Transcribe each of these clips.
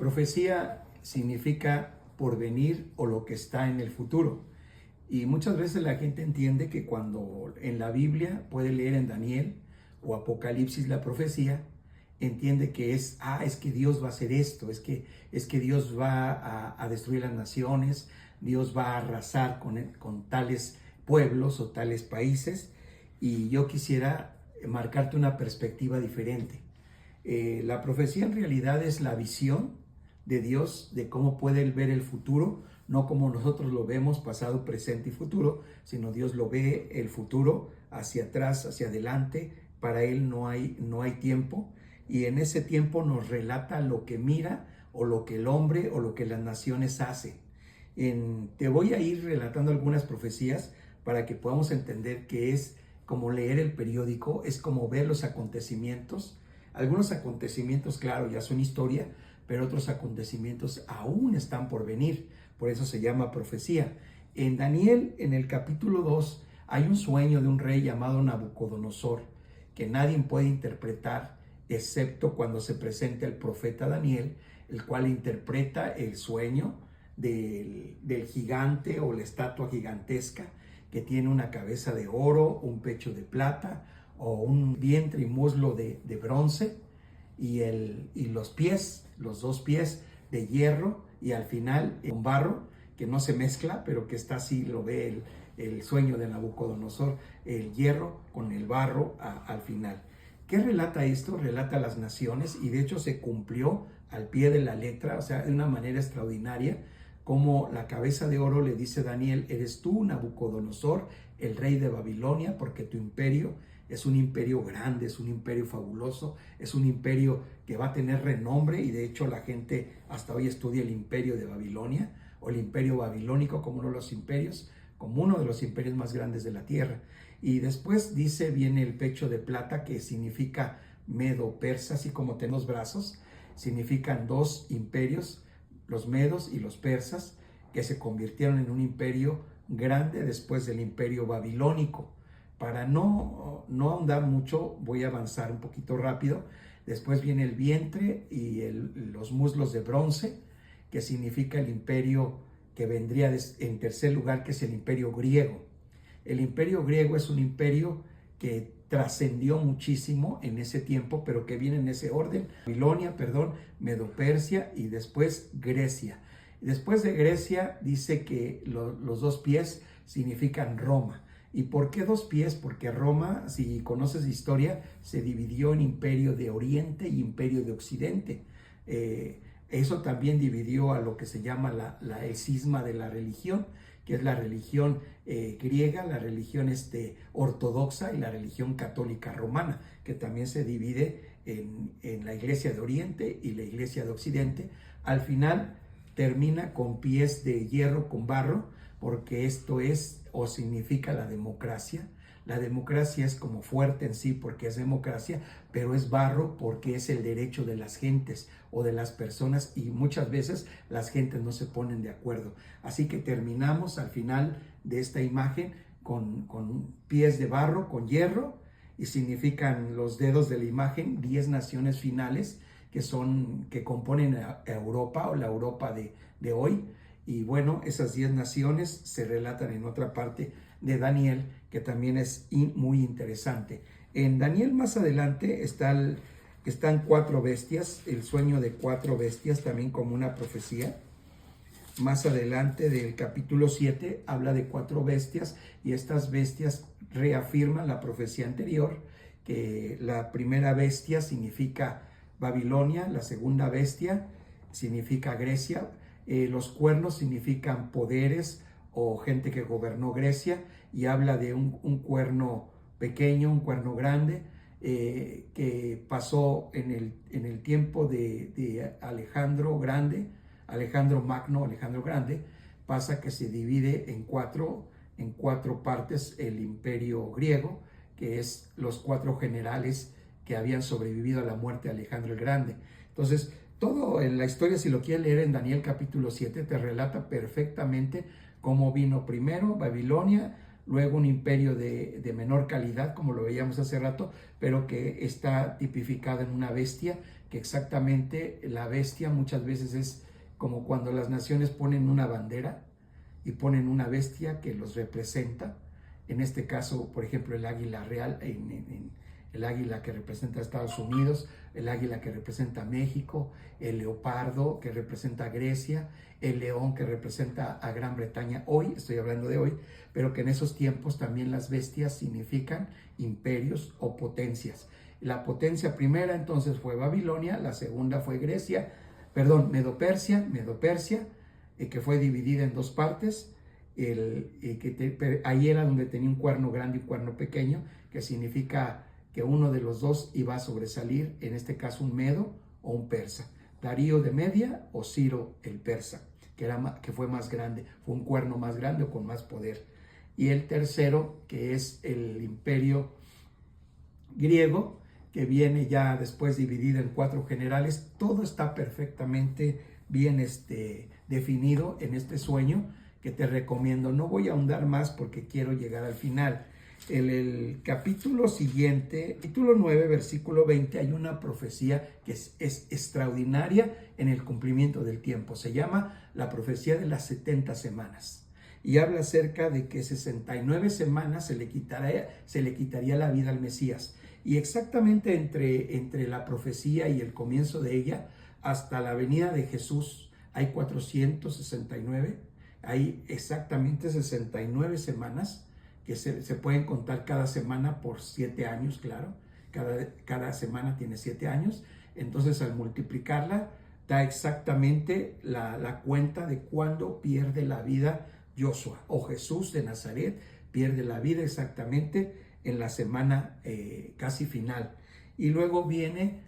Profecía significa porvenir o lo que está en el futuro. Y muchas veces la gente entiende que cuando en la Biblia puede leer en Daniel o Apocalipsis la profecía, entiende que es que Dios va a hacer esto, es que Dios va a destruir las naciones, Dios va a arrasar con tales pueblos o tales países. Y yo quisiera marcarte una perspectiva diferente. La profecía en realidad es la visión de Dios de cómo puede Él ver el futuro, no como nosotros lo vemos, pasado, presente y futuro, sino Dios lo ve el futuro hacia atrás, hacia adelante. Para Él no hay tiempo, y en ese tiempo nos relata lo que mira o lo que el hombre o lo que las naciones hacen. Te voy a ir relatando algunas profecías para que podamos entender que es como leer el periódico, es como ver los acontecimientos. Algunos acontecimientos, claro, ya son historia, pero otros acontecimientos aún están por venir. Por eso se llama profecía. En Daniel, en el capítulo 2, hay un sueño de un rey llamado Nabucodonosor, que nadie puede interpretar, excepto cuando se presenta el profeta Daniel, el cual interpreta el sueño del gigante o la estatua gigantesca, que tiene una cabeza de oro, un pecho de plata, o un vientre y muslo de bronce, y los pies, los dos pies de hierro, y al final un barro que no se mezcla, pero que está así, lo ve el sueño de Nabucodonosor, el hierro con el barro al final. ¿Qué relata esto? Relata las naciones, y de hecho se cumplió al pie de la letra, o sea, de una manera extraordinaria, como la cabeza de oro le dice Daniel: eres tú, Nabucodonosor, el rey de Babilonia, porque tu imperio es un imperio grande, es un imperio fabuloso, es un imperio que va a tener renombre, y de hecho la gente hasta hoy estudia el imperio de Babilonia o el imperio babilónico como uno de los imperios más grandes de la tierra. Y después viene el pecho de plata, que significa medo-persa, así como tenemos brazos, significan dos imperios, los medos y los persas, que se convirtieron en un imperio grande después del imperio babilónico. Para no ahondar mucho, voy a avanzar un poquito rápido. Después viene el vientre y los muslos de bronce, que significa el imperio que vendría en tercer lugar, que es el imperio griego. El imperio griego es un imperio que trascendió muchísimo en ese tiempo, pero que viene en ese orden: Babilonia, Medo-Persia y después Grecia. Después de Grecia dice que los dos pies significan Roma. ¿Y por qué dos pies? Porque Roma, si conoces historia, se dividió en imperio de Oriente y imperio de Occidente. Eso también dividió a lo que se llama el cisma de la religión, que es la religión griega, la religión ortodoxa y la religión católica romana, que también se divide en la iglesia de Oriente y la iglesia de Occidente. Al final termina con pies de hierro con barro, porque esto es o significa la democracia. La democracia es como fuerte en sí porque es democracia, pero es barro porque es el derecho de las gentes o de las personas, y muchas veces las gentes no se ponen de acuerdo. Así que terminamos al final de esta imagen con pies de barro, con hierro, y significan los dedos de la imagen 10 naciones finales que componen a Europa, o la Europa de hoy. Y bueno, esas 10 naciones se relatan en otra parte de Daniel, que también es muy interesante. En Daniel más adelante están 4 bestias, el sueño de 4 bestias, también como una profecía. Más adelante del capítulo 7 habla de 4 bestias, y estas bestias reafirman la profecía anterior, que la primera bestia significa Babilonia, la segunda bestia significa Grecia, los cuernos significan poderes o gente que gobernó Grecia, y habla de un cuerno pequeño, un cuerno grande, que pasó en el tiempo de Alejandro Magno, Alejandro Grande. Pasa que se divide en cuatro partes el imperio griego, que es los 4 generales que habían sobrevivido a la muerte de Alejandro el Grande. Entonces, todo en la historia, si lo quieres leer en Daniel capítulo 7, te relata perfectamente cómo vino primero Babilonia, luego un imperio de menor calidad, como lo veíamos hace rato, pero que está tipificado en una bestia que exactamente la bestia muchas veces es como cuando las naciones ponen una bandera y ponen una bestia que los representa. En este caso, por ejemplo, el águila real, el águila que representa a Estados Unidos, el águila que representa a México, el leopardo que representa a Grecia, el león que representa a Gran Bretaña hoy, estoy hablando de hoy, pero que en esos tiempos también las bestias significan imperios o potencias. La potencia primera entonces fue Babilonia, la segunda fue Grecia, perdón, Medo-Persia, que fue dividida en dos partes. Ahí era donde tenía un cuerno grande y un cuerno pequeño, que significa que uno de los dos iba a sobresalir, en este caso un medo o un persa. Darío de Media o Ciro el persa, que fue más grande, fue un cuerno más grande o con más poder. Y el tercero, que es el imperio griego, que viene ya después dividido en 4 generales. Todo está perfectamente bien definido en este sueño que te recomiendo. No voy a ahondar más porque quiero llegar al final. El capítulo siguiente, capítulo 9, versículo 20, hay una profecía que es extraordinaria en el cumplimiento del tiempo. Se llama la profecía de las 70 semanas. Y habla acerca de que 69 semanas se le quitaría la vida al Mesías. Y exactamente entre la profecía y el comienzo de ella, hasta la venida de Jesús, hay 469, hay exactamente 69 semanas, que se pueden contar cada semana por 7 años, claro, cada semana tiene 7 años, entonces al multiplicarla, da exactamente la cuenta de cuándo pierde la vida Joshua o Jesús de Nazaret, pierde la vida exactamente en la semana casi final. Y luego viene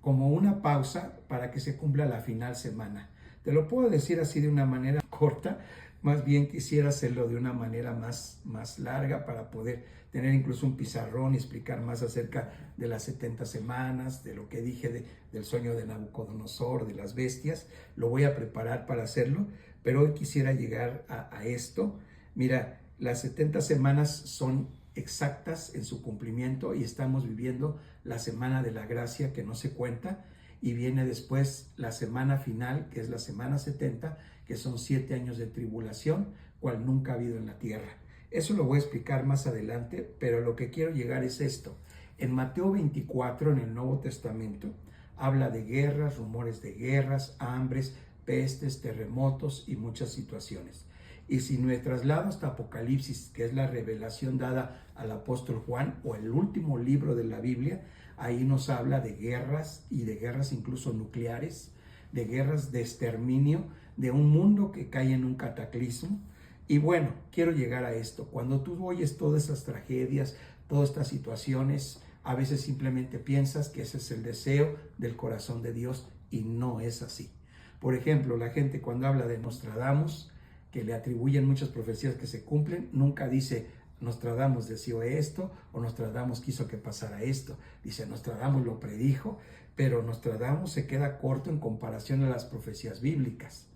como una pausa para que se cumpla la final semana. Te lo puedo decir así de una manera corta, más bien quisiera hacerlo de una manera más larga para poder tener incluso un pizarrón y explicar más acerca de las 70 semanas, de lo que dije del sueño de Nabucodonosor, de las bestias. Lo voy a preparar para hacerlo, pero hoy quisiera llegar a esto. Mira, las 70 semanas son exactas en su cumplimiento y estamos viviendo la semana de la gracia que no se cuenta, y viene después la semana final, que es la semana 70, que son 7 años de tribulación, cual nunca ha habido en la tierra. Eso lo voy a explicar más adelante, pero lo que quiero llegar es esto. En Mateo 24, en el Nuevo Testamento, habla de guerras, rumores de guerras, hambres, pestes, terremotos y muchas situaciones. Y si me traslado hasta Apocalipsis, que es la revelación dada al apóstol Juan, o el último libro de la Biblia, ahí nos habla de guerras, y de guerras incluso nucleares, de guerras de exterminio, de un mundo que cae en un cataclismo. Y bueno, quiero llegar a esto. Cuando tú oyes todas esas tragedias, todas estas situaciones, a veces simplemente piensas que ese es el deseo del corazón de Dios, y no es así. Por ejemplo, la gente cuando habla de Nostradamus, que le atribuyen muchas profecías que se cumplen, nunca dice Nostradamus deseó esto o Nostradamus quiso que pasara esto. Dice Nostradamus lo predijo, pero Nostradamus se queda corto en comparación a las profecías bíblicas.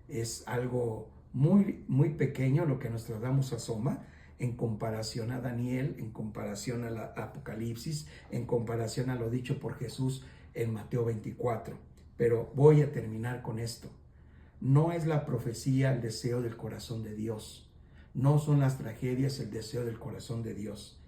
Es algo muy pequeño lo que Nostradamus asoma en comparación a Daniel, en comparación a la Apocalipsis, en comparación a lo dicho por Jesús en Mateo 24. Pero voy a terminar con esto. No es la profecía el deseo del corazón de Dios. No son las tragedias el deseo del corazón de Dios.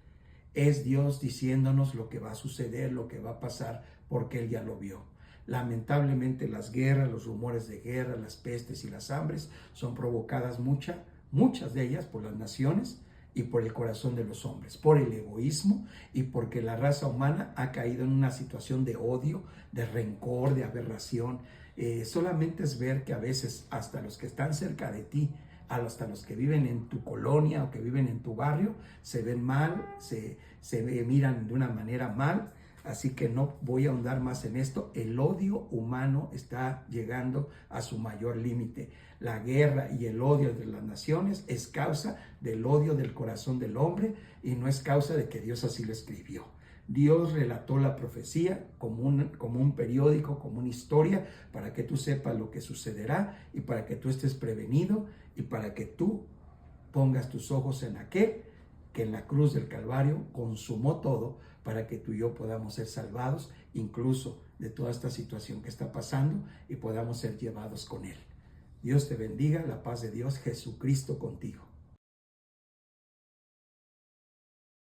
Es Dios diciéndonos lo que va a suceder, lo que va a pasar, porque Él ya lo vio. Lamentablemente las guerras, los rumores de guerra, las pestes y las hambres son provocadas muchas de ellas por las naciones y por el corazón de los hombres, por el egoísmo y porque la raza humana ha caído en una situación de odio, de rencor, de aberración. Solamente es ver que a veces hasta los que están cerca de ti, hasta los que viven en tu colonia o que viven en tu barrio, se ven mal, se miran de una manera mal. Así que no voy a ahondar más en esto. El odio humano está llegando a su mayor límite. La guerra y el odio de las naciones es causa del odio del corazón del hombre, y no es causa de que Dios así lo escribió. Dios relató la profecía como un periódico, como una historia, para que tú sepas lo que sucederá y para que tú estés prevenido y para que tú pongas tus ojos en aquel que en la cruz del Calvario consumó todo para que tú y yo podamos ser salvados, incluso de toda esta situación que está pasando, y podamos ser llevados con Él. Dios te bendiga, la paz de Dios, Jesucristo contigo.